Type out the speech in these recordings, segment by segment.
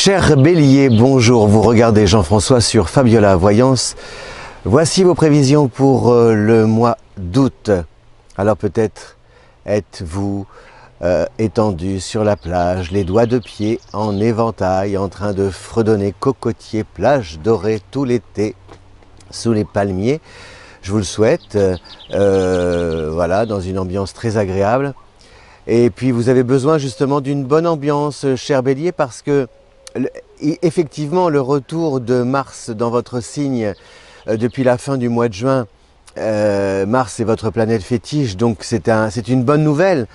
Cher Bélier, bonjour, vous regardez Jean-François sur Fabiola Voyance. Voici vos prévisions pour le mois d'août. Alors peut-être êtes-vous étendu sur la plage, les doigts de pied en éventail, en train de fredonner cocotier, plage dorée tout l'été sous les palmiers. Je vous le souhaite, voilà, dans une ambiance très agréable. Et puis vous avez besoin justement d'une bonne ambiance, cher Bélier, parce que effectivement le retour de Mars dans votre signe depuis la fin du mois de juin, Mars est votre planète fétiche, donc c'est une bonne nouvelle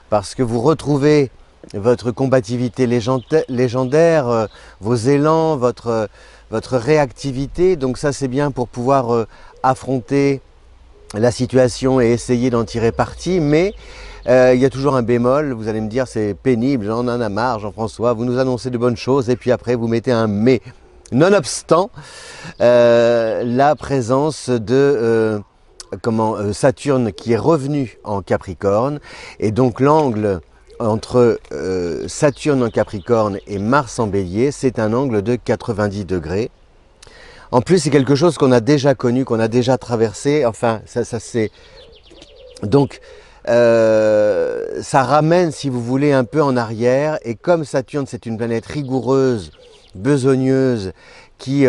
parce que vous retrouvez votre combativité légendaire, vos élans, votre réactivité, donc ça c'est bien pour pouvoir affronter la situation et essayer d'en tirer parti, mais il y a toujours un bémol. Vous allez me dire c'est pénible, j'en en ai marre Jean-François, vous nous annoncez de bonnes choses et puis après vous mettez un mais. Nonobstant la présence de Saturne qui est revenu en Capricorne, et donc l'angle entre Saturne en Capricorne et Mars en Bélier, c'est un angle de 90 degrés. En plus, c'est quelque chose qu'on a déjà connu, qu'on a déjà traversé. Enfin, ça c'est... Donc, ça ramène, si vous voulez, un peu en arrière. Et comme Saturne, c'est une planète rigoureuse, besogneuse, qui,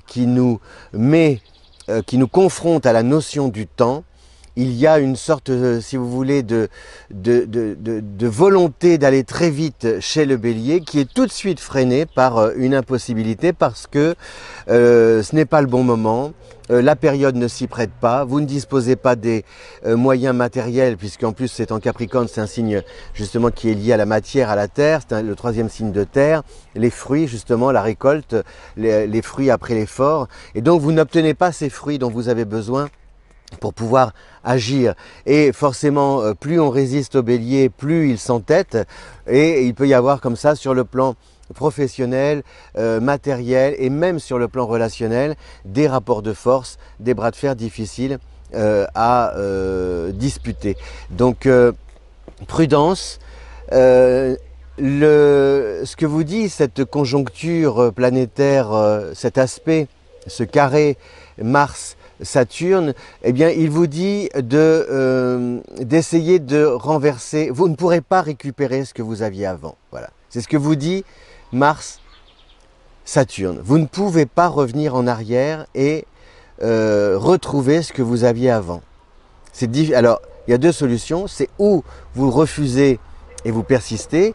qui nous met, qui nous confronte à la notion du temps, il y a une sorte, si vous voulez, de volonté d'aller très vite chez le Bélier qui est tout de suite freinée par une impossibilité parce que ce n'est pas le bon moment, la période ne s'y prête pas, vous ne disposez pas des moyens matériels puisqu'en plus c'est en Capricorne, c'est un signe justement qui est lié à la matière, à la terre, c'est le troisième signe de terre, les fruits justement, la récolte, les fruits après l'effort, et donc vous n'obtenez pas ces fruits dont vous avez besoin pour pouvoir agir. Et forcément, plus on résiste au Bélier, plus il s'entête, et il peut y avoir comme ça sur le plan professionnel, matériel et même sur le plan relationnel, des rapports de force, des bras de fer difficiles à disputer. Donc prudence. Ce que vous dit cette conjoncture planétaire, cet aspect, ce carré Mars Saturne, eh bien, il vous dit d'essayer de renverser. Vous ne pourrez pas récupérer ce que vous aviez avant. Voilà. C'est ce que vous dit Mars Saturne. Vous ne pouvez pas revenir en arrière et retrouver ce que vous aviez avant. Alors, il y a deux solutions. C'est ou vous refusez et vous persistez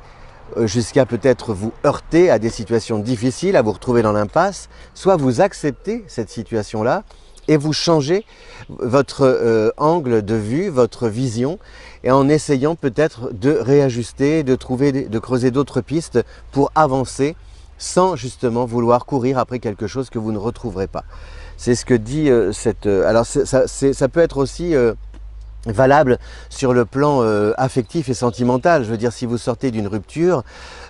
jusqu'à peut-être vous heurter à des situations difficiles, à vous retrouver dans l'impasse, soit vous acceptez cette situation-là et vous changez votre angle de vue, votre vision, et en essayant peut-être de réajuster, de creuser d'autres pistes pour avancer sans justement vouloir courir après quelque chose que vous ne retrouverez pas. C'est ce que dit alors ça peut être aussi valable sur le plan affectif et sentimental. Je veux dire, si vous sortez d'une rupture,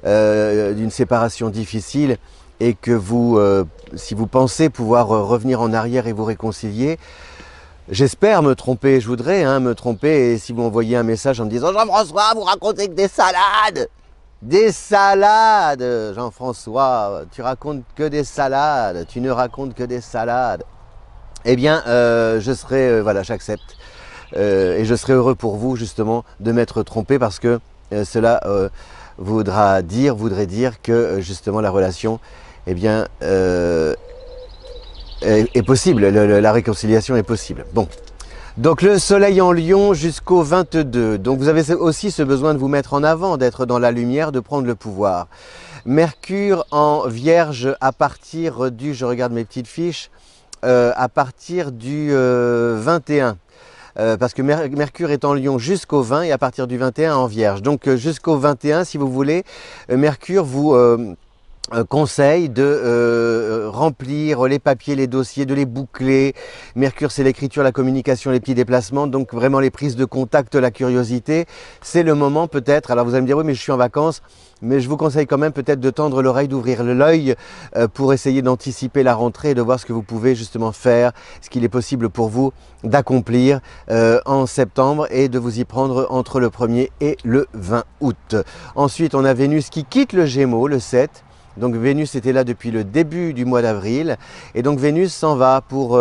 d'une séparation difficile, et que vous, si vous pensez pouvoir revenir en arrière et vous réconcilier, j'espère me tromper, je voudrais me tromper, et si vous m'envoyez un message en me disant « Jean-François, vous racontez que des salades !» Des salades, Jean-François, tu racontes que des salades, tu ne racontes que des salades. Eh bien, je serai, voilà, j'accepte. Et je serai heureux pour vous, justement, de m'être trompé parce que cela voudrait dire que, justement, la relation, eh bien, est possible, la réconciliation est possible. Bon, donc le soleil en Lion jusqu'au 22, donc vous avez aussi ce besoin de vous mettre en avant, d'être dans la lumière, de prendre le pouvoir. Mercure en Vierge à partir du, je regarde mes petites fiches, à partir du 21. Parce que Mercure est en Lion jusqu'au 20 et à partir du 21 en Vierge. Donc jusqu'au 21, si vous voulez, Mercure vous conseil de remplir les papiers, les dossiers, de les boucler. Mercure, c'est l'écriture, la communication, les petits déplacements, donc vraiment les prises de contact, la curiosité. C'est le moment peut-être, alors vous allez me dire, oui mais je suis en vacances, mais je vous conseille quand même peut-être de tendre l'oreille, d'ouvrir l'œil pour essayer d'anticiper la rentrée et de voir ce que vous pouvez justement faire, ce qu'il est possible pour vous d'accomplir en septembre et de vous y prendre entre le 1er et le 20 août. Ensuite, on a Vénus qui quitte le Gémeaux le 7. Donc Vénus était là depuis le début du mois d'avril et donc Vénus s'en va pour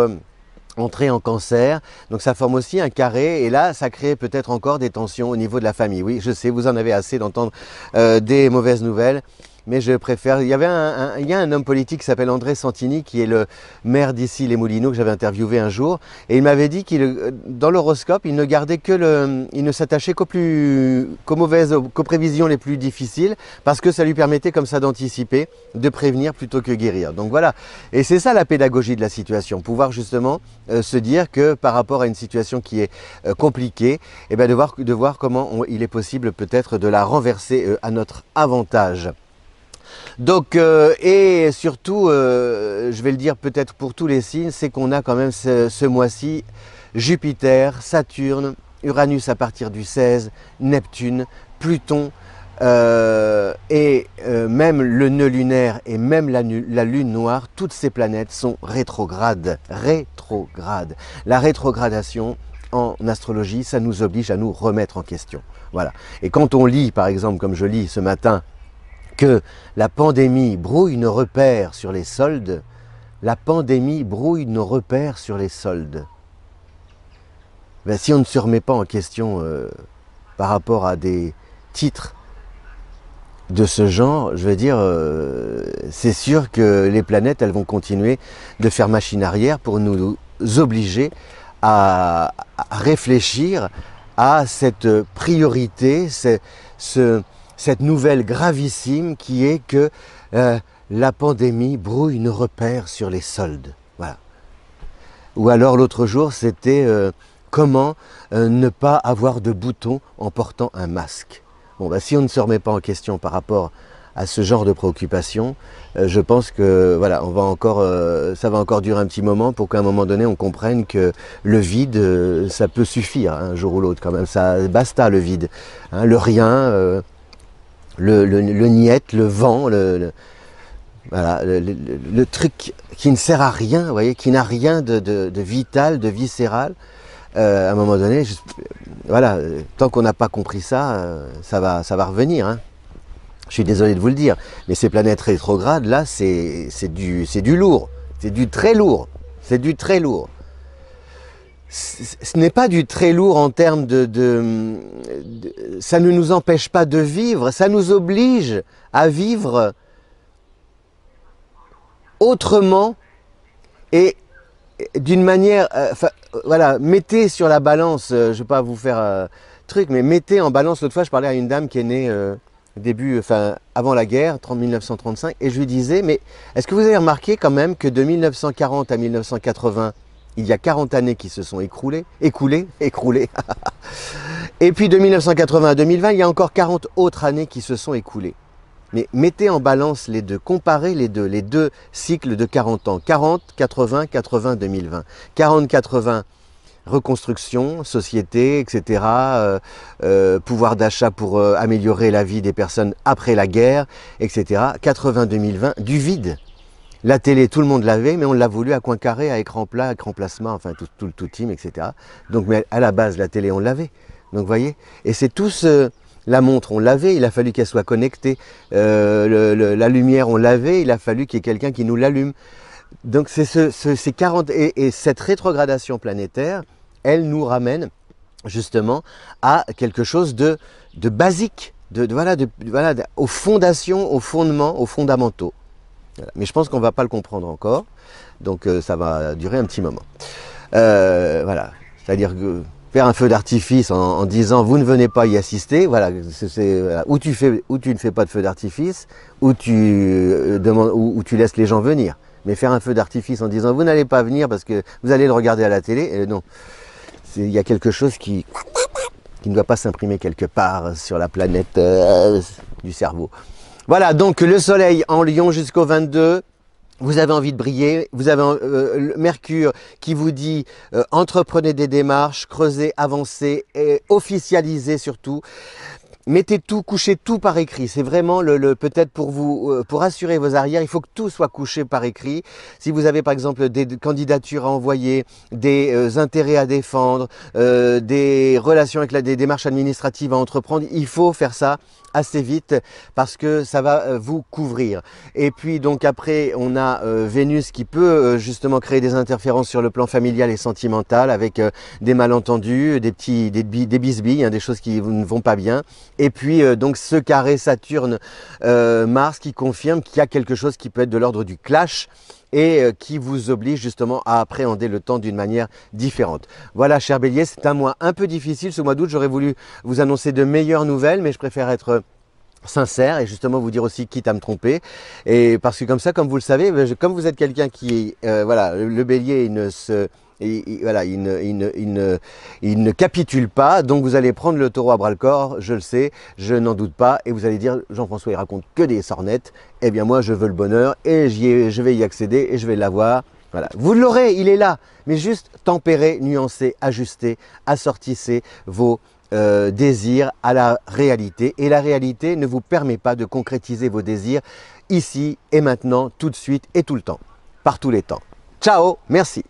entrer en Cancer. Donc ça forme aussi un carré et là ça crée peut-être encore des tensions au niveau de la famille. Oui, je sais, vous en avez assez d'entendre des mauvaises nouvelles. Mais je préfère, il y a un homme politique qui s'appelle André Santini qui est le maire d'ici les Moulineaux que j'avais interviewé un jour et il m'avait dit qu'il, dans l'horoscope, il ne gardait il ne s'attachait qu'aux prévisions les plus difficiles parce que ça lui permettait comme ça d'anticiper, de prévenir plutôt que guérir. Donc voilà, et c'est ça la pédagogie de la situation, pouvoir justement se dire que par rapport à une situation qui est compliquée, eh bien de voir comment il est possible peut-être de la renverser à notre avantage. Donc, et surtout, je vais le dire peut-être pour tous les signes, c'est qu'on a quand même ce mois-ci Jupiter, Saturne, Uranus à partir du 16, Neptune, Pluton, et même le nœud lunaire et même la lune noire, toutes ces planètes sont rétrogrades. La rétrogradation en astrologie, ça nous oblige à nous remettre en question. Voilà. Et quand on lit, par exemple, comme je lis ce matin, que la pandémie brouille nos repères sur les soldes, la pandémie brouille nos repères sur les soldes. Ben, si on ne se remet pas en question par rapport à des titres de ce genre, je veux dire, c'est sûr que les planètes, elles vont continuer de faire machine arrière pour nous obliger à réfléchir à cette priorité, cette nouvelle gravissime qui est que la pandémie brouille nos repères sur les soldes. Voilà. Ou alors l'autre jour, c'était comment ne pas avoir de boutons en portant un masque. Bon, bah, si on ne se remet pas en question par rapport à ce genre de préoccupation, je pense que voilà, ça va encore durer un petit moment pour qu'à un moment donné on comprenne que le vide, ça peut suffire hein, un jour ou l'autre quand même. Ça basta le vide, hein, le rien. Le niet, le vent, voilà, le truc qui ne sert à rien, vous voyez, qui n'a rien de vital, de viscéral, à un moment donné, voilà, tant qu'on n'a pas compris ça, ça va revenir. Hein. Je suis désolé de vous le dire, mais ces planètes rétrogrades, là, c'est du lourd, c'est du très lourd, c'est du très lourd. Ce n'est pas du très lourd en termes ça ne nous empêche pas de vivre, ça nous oblige à vivre autrement et d'une manière, voilà, mettez sur la balance, je ne vais pas vous faire truc, mais mettez en balance, l'autre fois je parlais à une dame qui est née avant la guerre, 1935, et je lui disais, mais est-ce que vous avez remarqué quand même que de 1940 à 1980, il y a 40 années qui se sont écroulées. Et puis de 1980 à 2020, il y a encore 40 autres années qui se sont écoulées. Mais mettez en balance les deux, comparez les deux cycles de 40 ans. 40, 80, 80, 2020. 40, 80, reconstruction, société, etc. Pouvoir d'achat pour améliorer la vie des personnes après la guerre, etc. 80, 2020, du vide. La télé, tout le monde l'avait, mais on l'a voulu à coin carré, à écran plat, écran plasma, enfin tout le team, etc. Donc, mais à la base, la télé, on l'avait. Donc, vous voyez, et c'est tout la montre, on l'avait, il a fallu qu'elle soit connectée. La lumière, on l'avait, il a fallu qu'il y ait quelqu'un qui nous l'allume. Donc, c'est 40... Et cette rétrogradation planétaire, elle nous ramène justement à quelque chose de basique, aux fondations, aux fondements, aux fondamentaux. Voilà. Mais je pense qu'on ne va pas le comprendre encore, donc ça va durer un petit moment. Voilà, c'est-à-dire que faire un feu d'artifice en disant vous ne venez pas y assister, voilà, voilà. Ou tu ne fais pas de feu d'artifice, ou tu laisses les gens venir. Mais faire un feu d'artifice en disant vous n'allez pas venir parce que vous allez le regarder à la télé, non. Il y a quelque chose qui ne doit pas s'imprimer quelque part sur la planète du cerveau. Voilà, donc le soleil en Lion jusqu'au 22. Vous avez envie de briller, vous avez le Mercure qui vous dit entreprenez des démarches, creusez, avancez et officialisez surtout. Mettez tout, couchez tout par écrit. C'est vraiment peut-être pour vous, pour assurer vos arrières, il faut que tout soit couché par écrit. Si vous avez par exemple des candidatures à envoyer, des intérêts à défendre, des relations avec des démarches administratives à entreprendre, il faut faire ça assez vite parce que ça va vous couvrir. Et puis donc après on a Vénus qui peut justement créer des interférences sur le plan familial et sentimental avec des malentendus, des bisbilles, hein, des choses qui ne vont pas bien. Et puis donc ce carré Saturne Mars qui confirme qu'il y a quelque chose qui peut être de l'ordre du clash et qui vous oblige justement à appréhender le temps d'une manière différente. Voilà, cher Bélier, c'est un mois un peu difficile ce mois d'août. J'aurais voulu vous annoncer de meilleures nouvelles, mais je préfère être sincère et justement vous dire aussi quitte à me tromper. Et parce que comme ça, comme vous le savez, comme vous êtes quelqu'un qui, voilà, le Bélier, il ne capitule pas, donc vous allez prendre le taureau à bras le corps, je le sais, je n'en doute pas, et vous allez dire Jean-François il raconte que des sornettes. Eh bien moi je veux le bonheur et je vais y accéder et je vais l'avoir. Voilà, vous l'aurez, il est là, mais juste tempérez, nuancez, ajustez, assortissez vos désirs à la réalité, et la réalité ne vous permet pas de concrétiser vos désirs ici et maintenant, tout de suite et tout le temps, par tous les temps. Ciao, merci.